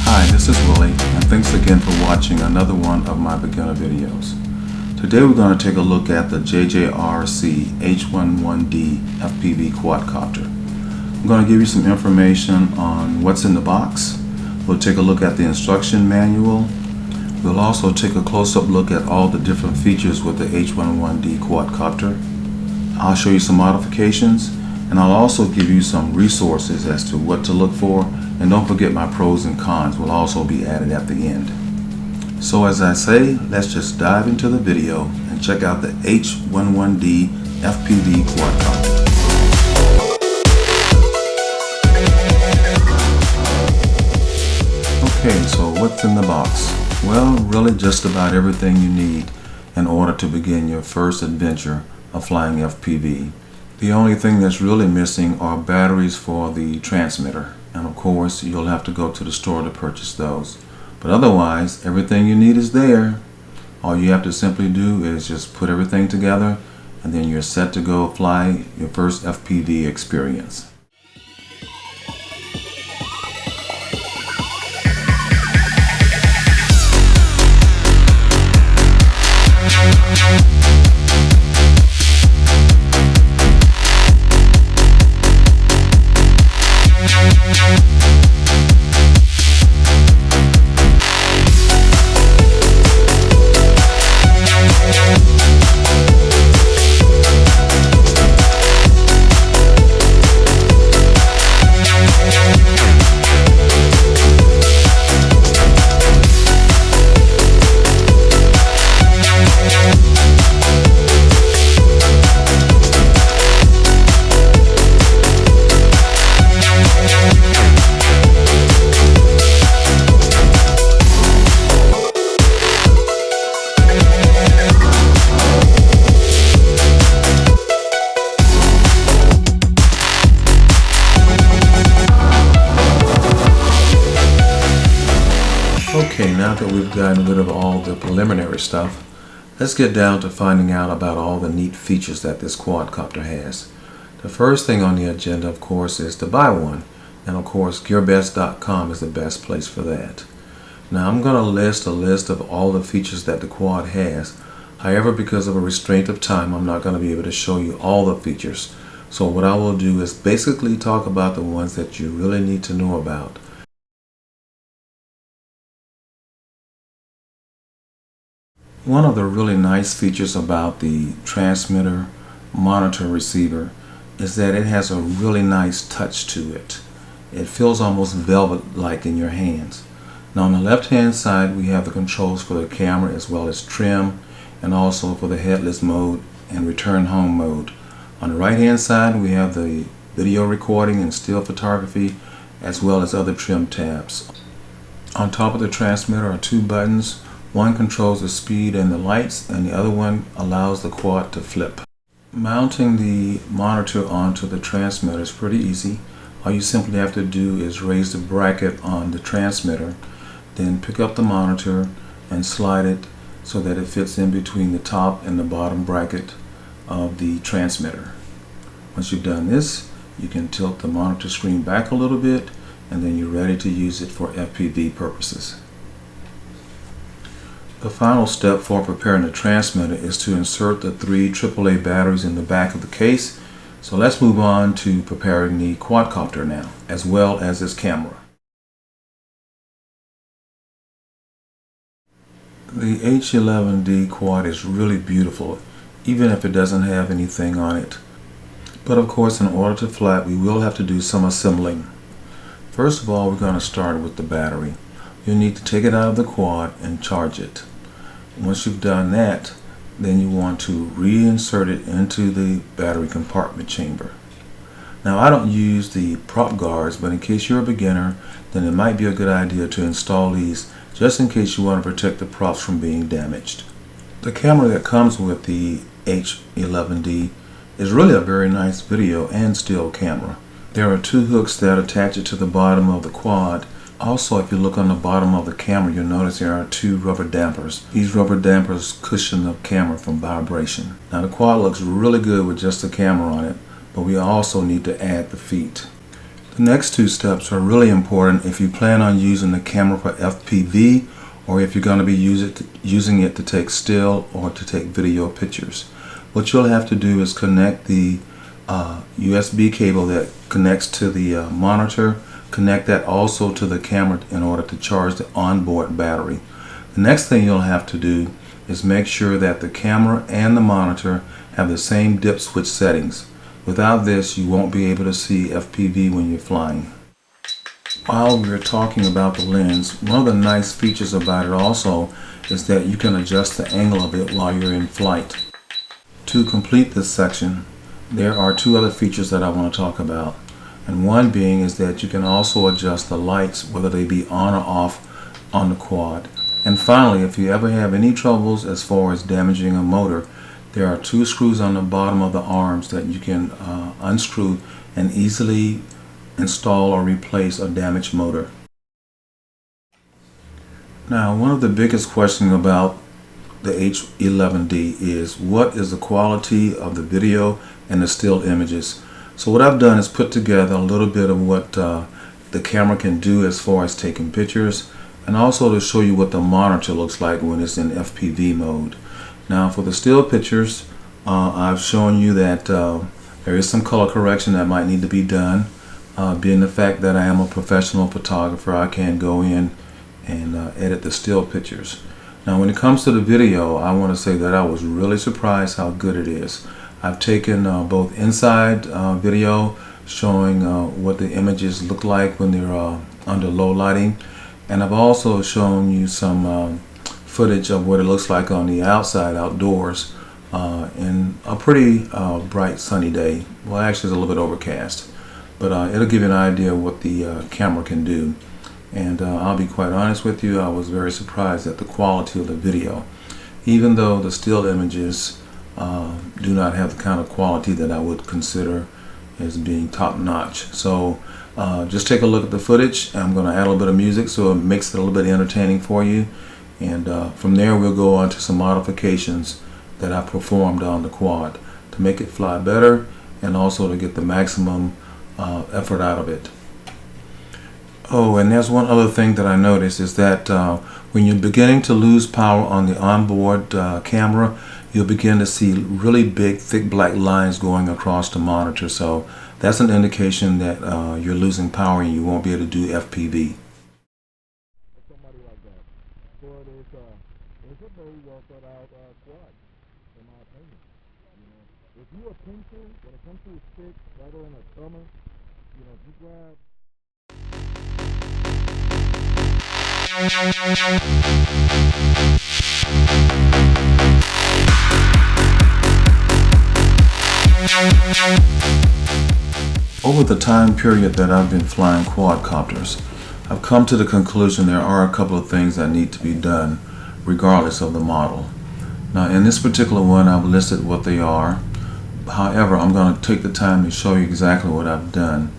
Hi, this is Willie, and thanks again for watching another one of my beginner videos. Today we're going to take a look at the JJRC H11D FPV Quadcopter. I'm going to give you some information on what's in the box. We'll take a look at the instruction manual. We'll also take a close-up look at all the different features with the H11D Quadcopter. I'll show you some modifications, and I'll also give you some resources as to what to look for, and don't forget my pros and cons will also be added at the end. So as I say, let's just dive into the video and check out the H11D FPV Quadcopter. Okay, so what's in the box? Well, really just about everything you need in order to begin your first adventure of flying FPV. The only thing that's really missing are batteries for the transmitter, and of course you'll have to go to the store to purchase those. But otherwise, everything you need is there. All you have to simply do is just put everything together, and then you're set to go fly your first FPV experience. Okay, now that we've gotten rid of all the preliminary stuff, let's get down to finding out about all the neat features that this quadcopter has. The first thing on the agenda, of course, is to buy one, and of course gearbest.com is the best place for that. Now I'm going to list a list of all the features that the quad has. However, because of a restraint of time, I'm not going to be able to show you all the features. So what I will do is basically talk about the ones that you really need to know about. One of the really nice features about the transmitter monitor receiver is that it has a really nice touch to it. It feels almost velvet-like in your hands. Now on the left hand side we have the controls for the camera as well as trim, and also for the headless mode and return home mode. On the right hand side we have the video recording and still photography as well as other trim tabs. On top of the transmitter are two buttons. One controls the speed and the lights, and the other one allows the quad to flip. Mounting the monitor onto the transmitter is pretty easy. All you simply have to do is raise the bracket on the transmitter, then pick up the monitor and slide it so that it fits in between the top and the bottom bracket of the transmitter. Once you've done this, you can tilt the monitor screen back a little bit, and then you're ready to use it for FPV purposes. The final step for preparing the transmitter is to insert the 3 AAA batteries in the back of the case. So let's move on to preparing the quadcopter now, as well as its camera. The H11D quad is really beautiful. even if it doesn't have anything on it. But of course, in order to fly it, we will have to do some assembling. First of all, we're going to start with the battery. You'll need to take it out of the quad and charge it. Once you've done that, then you want to reinsert it into the battery compartment chamber. Now, I don't use the prop guards, but in case you're a beginner, then it might be a good idea to install these just in case you want to protect the props from being damaged. The camera that comes with the H11D is really a very nice video and still camera. There are two hooks that attach it to the bottom of the quad. Also, if you look on the bottom of the camera, you'll notice there are two rubber dampers. These rubber dampers cushion the camera from vibration. Now, the quad looks really good with just the camera on it, but we also need to add the feet. The next two steps are really important if you plan on using the camera for FPV, or if you're going to be using it to take still or to take video pictures. What you'll have to do is connect the USB cable that connects to the monitor, connect that also to the camera in order to charge the onboard battery. The next thing you'll have to do is make sure that the camera and the monitor have the same dip switch settings. Without this, you won't be able to see FPV when you're flying. While we're talking about the lens, one of the nice features about it also is that you can adjust the angle of it while you're in flight. To complete this section, there are two other features that I want to talk about. And one being is that you can also adjust the lights, whether they be on or off on the quad. And finally, if you ever have any troubles as far as damaging a motor, there are two screws on the bottom of the arms that you can unscrew and easily install or replace a damaged motor. Now, one of the biggest questions about the H11D is what is the quality of the video and the still images. So what I've done is put together a little bit of what the camera can do as far as taking pictures, and also to show you what the monitor looks like when it's in FPV mode. Now, for the still pictures, I've shown you that there is some color correction that might need to be done. Being the fact that I am a professional photographer, I can go in and edit the still pictures. Now, when it comes to the video, I want to say that I was really surprised how good it is. I've taken both inside video showing what the images look like when they're under low lighting, and I've also shown you some footage of what it looks like on the outside, outdoors, in a pretty bright sunny day. Well, actually it's a little bit overcast, but it'll give you an idea of what the camera can do. And I'll be quite honest with you, I was very surprised at the quality of the video, even though the still images do not have the kind of quality that I would consider as being top-notch. So just take a look at the footage. I'm going to add a little bit of music so it makes it a little bit entertaining for you, and from there we'll go on to some modifications that I performed on the quad to make it fly better and also to get the maximum effort out of it. Oh, and there's one other thing that I noticed is that when you're beginning to lose power on the onboard camera, you'll begin to see really big, thick black lines going across the monitor. So that's an indication that you're losing power and you won't be able to do FPV. Somebody like that. So it's a very well thought out quad, in my opinion. You know, if you a pencil, when it comes to a stick, rather than a thumber, you know, if you grab. Over the time period that I've been flying quadcopters, I've come to the conclusion there are a couple of things that need to be done regardless of the model. Now, in this particular one, I've listed what they are. However, I'm going to take the time to show you exactly what I've done.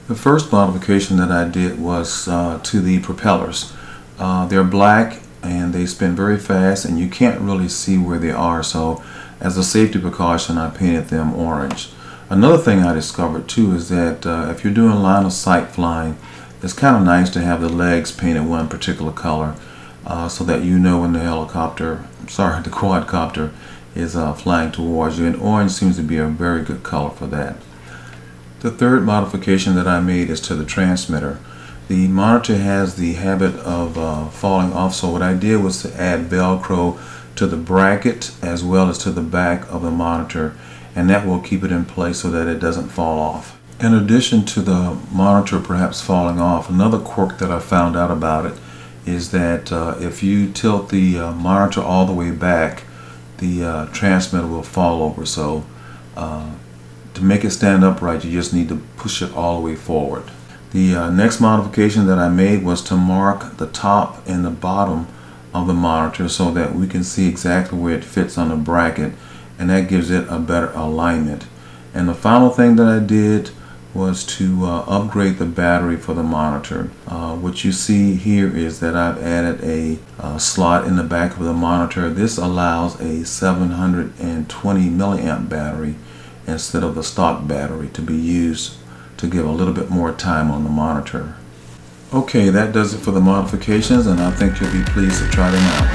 The first modification that I did was to the propellers. They're black and they spin very fast and you can't really see where they are, so as a safety precaution I painted them orange. Another thing I discovered too is that if you're doing line of sight flying, it's kind of nice to have the legs painted one particular color so that you know when the the quadcopter is flying towards you, and orange seems to be a very good color for that. The third modification that I made is to the transmitter. The monitor has the habit of falling off, so what I did was to add Velcro to the bracket as well as to the back of the monitor, and that will keep it in place so that it doesn't fall off. In addition to the monitor perhaps falling off, another quirk that I found out about it is that if you tilt the monitor all the way back, the transmitter will fall over. So to make it stand upright, you just need to push it all the way forward. The next modification that I made was to mark the top and the bottom of the monitor so that we can see exactly where it fits on the bracket, and that gives it a better alignment. And the final thing that I did was to upgrade the battery for the monitor. What you see here is that I've added a slot in the back of the monitor. This allows a 720 milliamp battery instead of the stock battery to be used to give a little bit more time on the monitor. Okay, that does it for the modifications, and I think you'll be pleased to try them out.